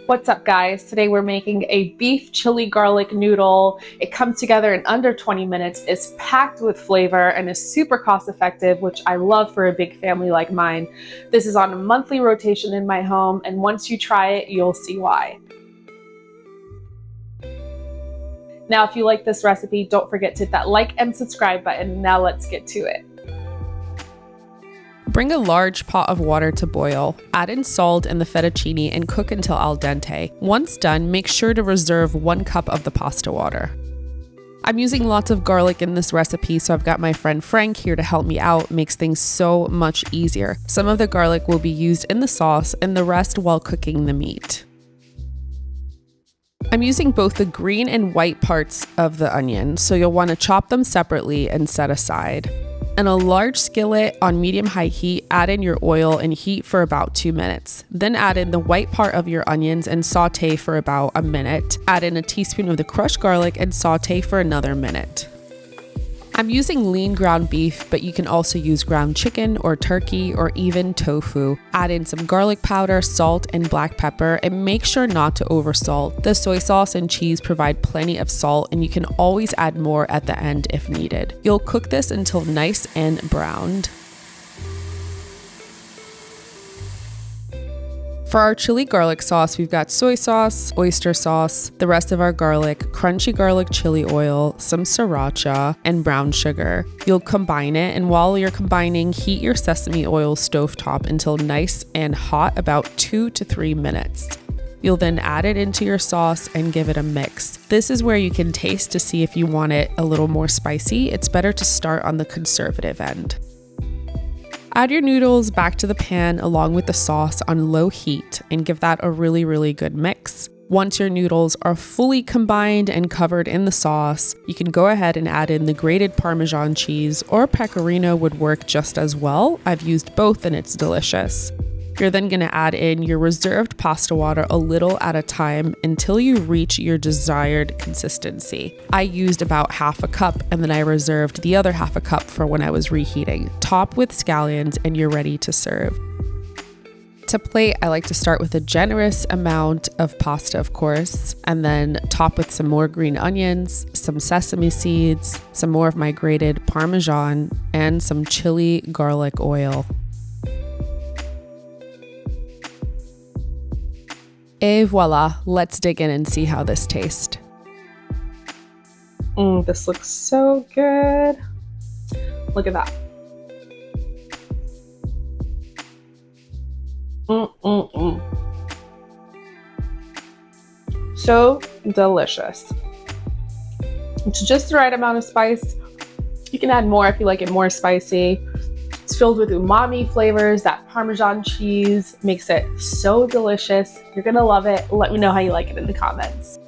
What's up, guys? Today we're making a beef chili garlic noodle. It comes together in under 20 minutes, is packed with flavor, and is super cost effective, which I love for a big family like mine. This is on a monthly rotation in my home, and once you try it, you'll see why. Now, if you like this recipe, don't forget to hit that like and subscribe button. Now let's get to it. Bring a large pot of water to boil. Add in salt and the fettuccine and cook until al dente. Once done, make sure to reserve 1 cup of the pasta water. I'm using lots of garlic in this recipe, so I've got my friend Frank here to help me out. Makes things so much easier. Some of the garlic will be used in the sauce and the rest while cooking the meat. I'm using both the green and white parts of the onion, so you'll want to chop them separately and set aside. In a large skillet on medium-high heat, add in your oil and heat for about 2 minutes. Then add in the white part of your onions and saute for about a minute. Add in a teaspoon of the crushed garlic and saute for another minute. I'm using lean ground beef, but you can also use ground chicken or turkey or even tofu. Add in some garlic powder, salt, and black pepper, and make sure not to oversalt. The soy sauce and cheese provide plenty of salt, and you can always add more at the end if needed. You'll cook this until nice and browned. For our chili garlic sauce, we've got soy sauce, oyster sauce, the rest of our garlic, crunchy garlic chili oil, some sriracha, and brown sugar. You'll combine it, and while you're combining, heat your sesame oil stovetop until nice and hot, about 2 to 3 minutes. You'll then add it into your sauce and give it a mix. This is where you can taste to see if you want it a little more spicy. It's better to start on the conservative end. Add your noodles back to the pan along with the sauce on low heat and give that a really good mix. Once your noodles are fully combined and covered in the sauce, you can go ahead and add in the grated Parmesan cheese, or pecorino would work just as well. I've used both and it's delicious. You're then going to add in your reserved pasta water a little at a time until you reach your desired consistency. I used about half a cup and then I reserved the other half a cup for when I was reheating. Top with scallions and you're ready to serve. To plate, I like to start with a generous amount of pasta, of course, and then top with some more green onions, some sesame seeds, some more of my grated Parmesan, and some chili garlic oil. Et voila, let's dig in and see how this tastes. This looks so good. Look at that. So delicious. It's just the right amount of spice. You can add more if you like it more spicy. It's filled with umami flavors. That Parmesan cheese makes it so delicious. You're gonna love it. Let me know how you like it in the comments.